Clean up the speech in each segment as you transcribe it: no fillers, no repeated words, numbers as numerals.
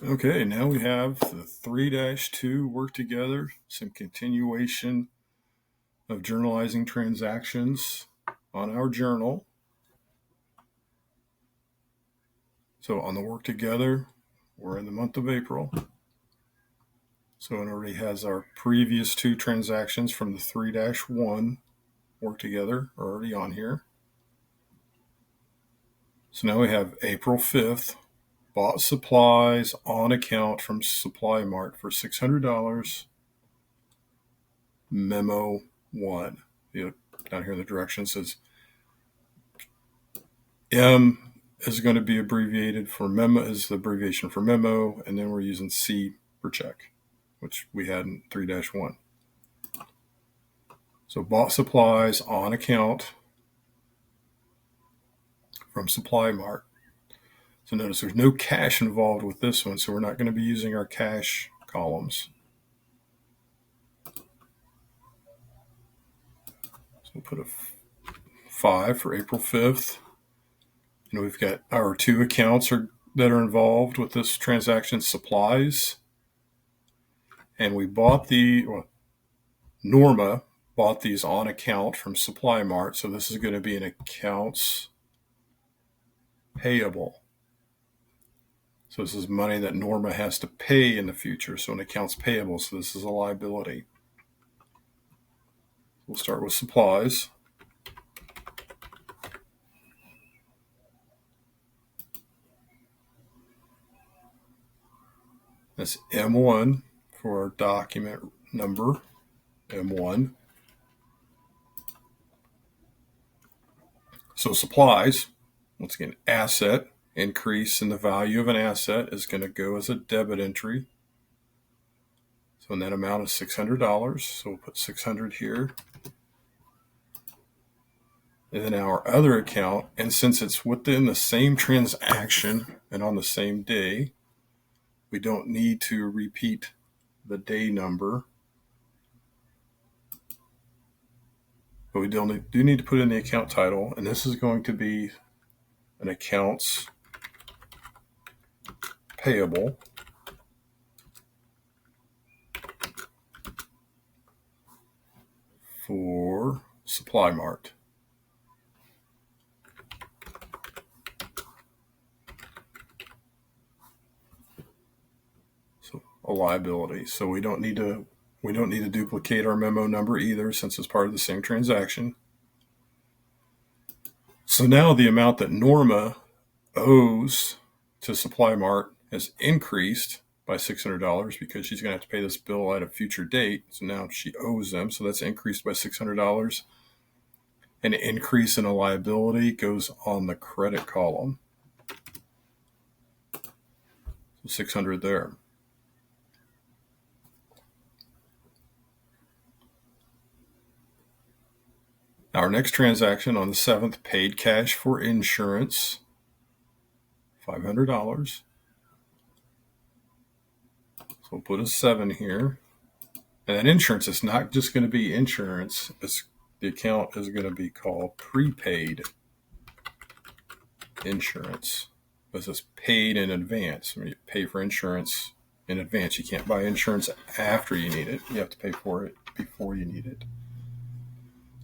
Okay, now we have the 3-2 work together, some continuation of journalizing transactions on our journal. So on the work together, we're in the month of April. So it already has our previous two transactions from the 3-1 work together are already on here. So now we have April 5th, bought supplies on account from Supply Mart for $600, memo 1. Down here in the direction says M is going to be abbreviated for memo, is the abbreviation for memo, and then we're using C for check, which we had in 3-1. So bought supplies on account from Supply Mart. So notice there's no cash involved with this one, so we're not going to be using our cash columns. So we'll put a 5 for April 5th. And we've got our two accounts that are involved with this transaction, supplies. And we bought Norma bought these on account from Supply Mart. So this is going to be an accounts payable. So this is money that Norma has to pay in the future. So an accounts payable. So this is a liability. We'll start with supplies. That's M1 for our document number, M1. So supplies, once again, asset, increase in the value of an asset is going to go as a debit entry. So in that amount is $600. So we'll put 600 here. And then our other account, and since it's within the same transaction and on the same day, we don't need to repeat the day number. But we do need to put in the account title, and this is going to be an accounts payable for Supply Mart. So a liability. So we don't need to duplicate our memo number either, since it's part of the same transaction. So now the amount that Norma owes to Supply Mart has increased by $600 because she's going to have to pay this bill at a future date. So now she owes them. So that's increased by $600. An increase in a liability goes on the credit column. So 600 there. Our next transaction on the 7th, paid cash for insurance, $500. So we'll put a 7 here. And that insurance is not just going to be insurance. The account is going to be called prepaid insurance. This is paid in advance. When you pay for insurance in advance, you can't buy insurance after you need it. You have to pay for it before you need it.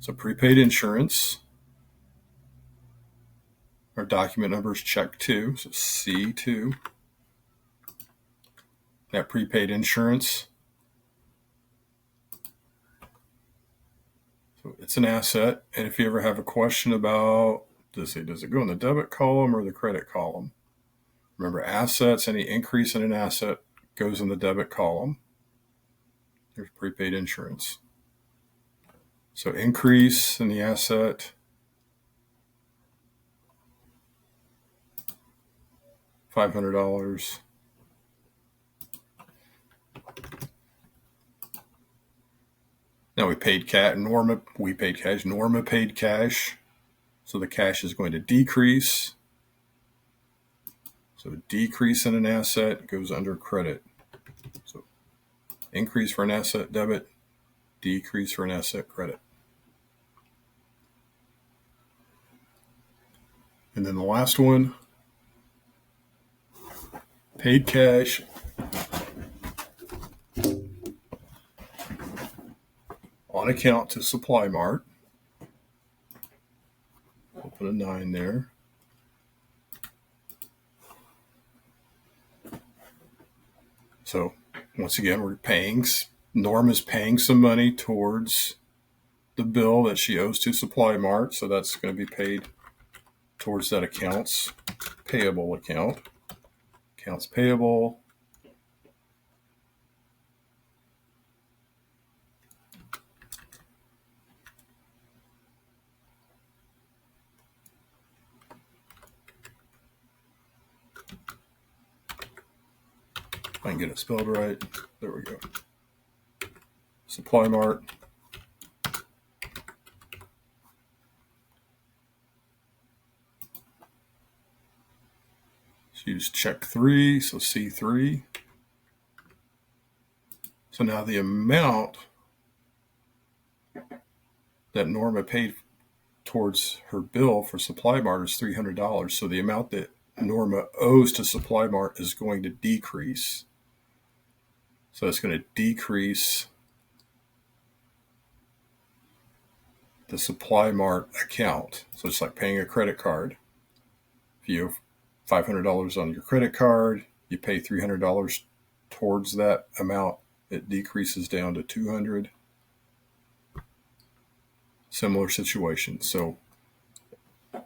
So prepaid insurance. Our document number is check 2, so C2. That prepaid insurance. So it's an asset. And if you ever have a question about, does it go in the debit column or the credit column? Remember, assets, any increase in an asset goes in the debit column. There's prepaid insurance. So increase in the asset, $500. Now we paid cash. Norma paid cash. So the cash is going to decrease. So a decrease in an asset goes under credit. So increase for an asset, debit. Decrease for an asset, credit. And then the last one, Paid cash on account to Supply Mart. We'll put a 9 there. So once again, Norma's paying some money towards the bill that she owes to Supply Mart. So that's going to be paid towards that accounts payable account. Accounts payable. If I can get it spelled right. There we go. Supply Mart. Use check 3, so C3. So now the amount that Norma paid towards her bill for Supply Mart is $300. So the amount that Norma owes to Supply Mart is going to decrease. So it's going to decrease the Supply Mart account. So it's like paying a credit card. If you have $500 on your credit card, you pay $300 towards that amount, it decreases down to $200. Similar situation. So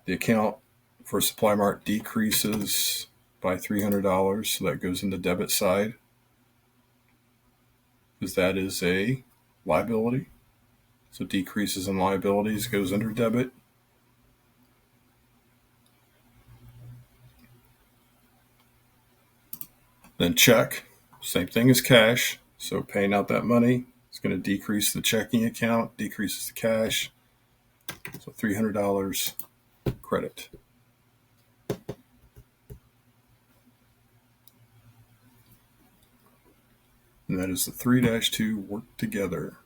the account for Supply Mart decreases by $300, so that goes in the debit side, because that is a liability. So decreases in liabilities goes under debit. Then check, same thing as cash. So paying out that money, it's going to decrease the checking account, decreases the cash. So $300 credit. And that is the 3-2 work together.